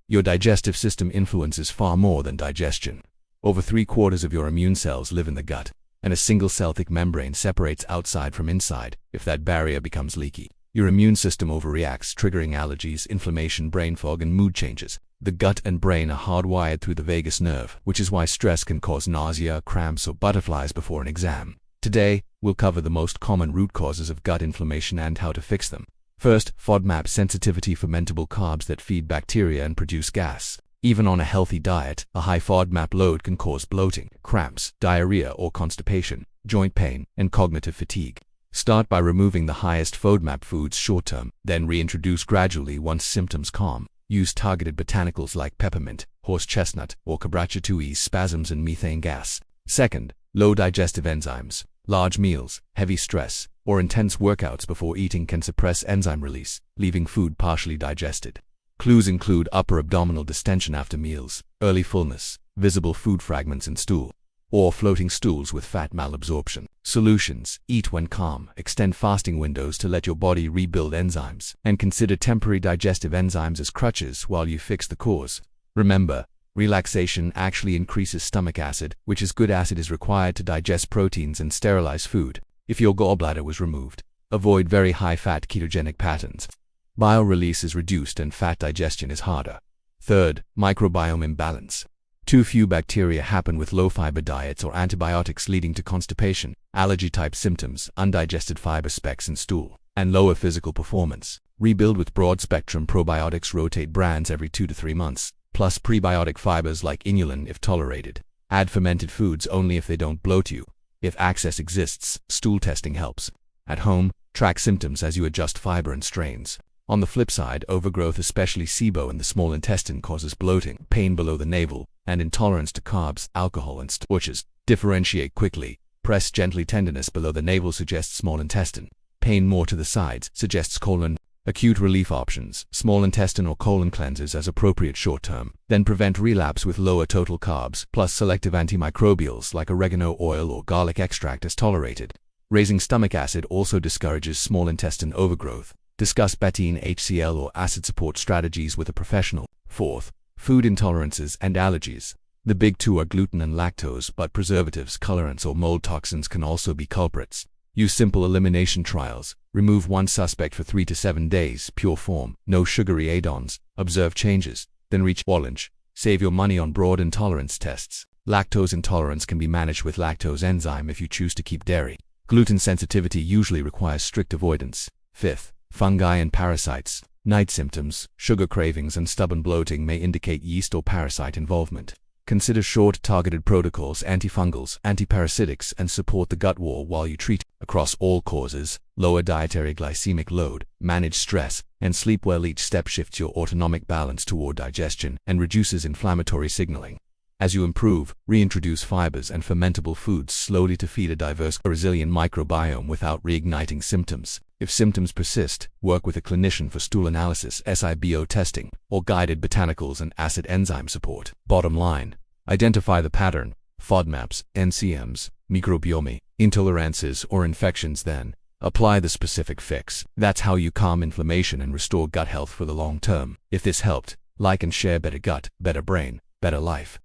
Your digestive system influences far more than digestion. Over 3/4 of your immune cells live in the gut, and a single cell thick membrane separates outside from inside. If that barrier becomes leaky, your immune system overreacts, triggering allergies, inflammation, brain fog, and mood changes. The gut and brain are hardwired through the vagus nerve, which is why stress can cause nausea, cramps, or butterflies before an exam. Today, we'll cover the most common root causes of gut inflammation and how to fix them. First, FODMAP sensitivity: fermentable carbs that feed bacteria and produce gas. Even on a healthy diet, a high FODMAP load can cause bloating, cramps, diarrhea or constipation, joint pain, and cognitive fatigue. Start by removing the highest FODMAP foods short-term, then reintroduce gradually once symptoms calm. Use targeted botanicals like peppermint, horse chestnut, or cabracha to ease spasms and methane gas. Second, low digestive enzymes. Large meals, heavy stress, or intense workouts before eating can suppress enzyme release, leaving food partially digested. Clues include upper abdominal distension after meals, early fullness, visible food fragments in stool, or floating stools with fat malabsorption. Solutions: eat when calm, extend fasting windows to let your body rebuild enzymes, and consider temporary digestive enzymes as crutches while you fix the cause. Remember, relaxation actually increases stomach acid, which is good acid is required to digest proteins and sterilize food. If your gallbladder was removed, avoid very high-fat ketogenic patterns. Bile release is reduced and fat digestion is harder. Third, microbiome imbalance. Too few bacteria happen with low-fiber diets or antibiotics, leading to constipation, allergy-type symptoms, undigested fiber specks in stool, and lower physical performance. Rebuild with broad-spectrum probiotics. Rotate brands every 2 to 3 months, plus prebiotic fibers like inulin if tolerated. Add fermented foods only if they don't bloat you. If access exists, stool testing helps. At home, track symptoms as you adjust fiber and strains. On the flip side, overgrowth, especially SIBO in the small intestine, causes bloating, pain below the navel, and intolerance to carbs, alcohol, and starches. Differentiate quickly. Press gently. Tenderness below the navel suggests small intestine. Pain more to the sides suggests colon. Acute relief options: small intestine or colon cleanses as appropriate short-term. Then prevent relapse with lower total carbs, plus selective antimicrobials like oregano oil or garlic extract as tolerated. Raising stomach acid also discourages small intestine overgrowth. Discuss betaine, HCl, or acid support strategies with a professional. Fourth, food intolerances and allergies. The big two are gluten and lactose, but preservatives, colorants, or mold toxins can also be culprits. Use simple elimination trials. Remove one suspect for 3 to 7 days, pure form, no sugary add-ons. Observe changes, then reach challenge. Save your money on broad intolerance tests. Lactose intolerance can be managed with lactose enzyme if you choose to keep dairy. Gluten sensitivity usually requires strict avoidance. Fifth, fungi and parasites. Night symptoms, sugar cravings, and stubborn bloating may indicate yeast or parasite involvement. Consider short, targeted protocols, antifungals, antiparasitics, and support the gut wall while you treat. Across all causes, lower dietary glycemic load, manage stress, and sleep well. Each step shifts your autonomic balance toward digestion and reduces inflammatory signaling. As you improve, reintroduce fibers and fermentable foods slowly to feed a diverse, resilient microbiome without reigniting symptoms. If symptoms persist, work with a clinician for stool analysis, SIBO testing, or guided botanicals and acid enzyme support. Bottom line: identify the pattern, FODMAPs, NCMs, microbiome, intolerances, or infections, then apply the specific fix. That's how you calm inflammation and restore gut health for the long term. If this helped, like and share. Better gut, better brain, better life.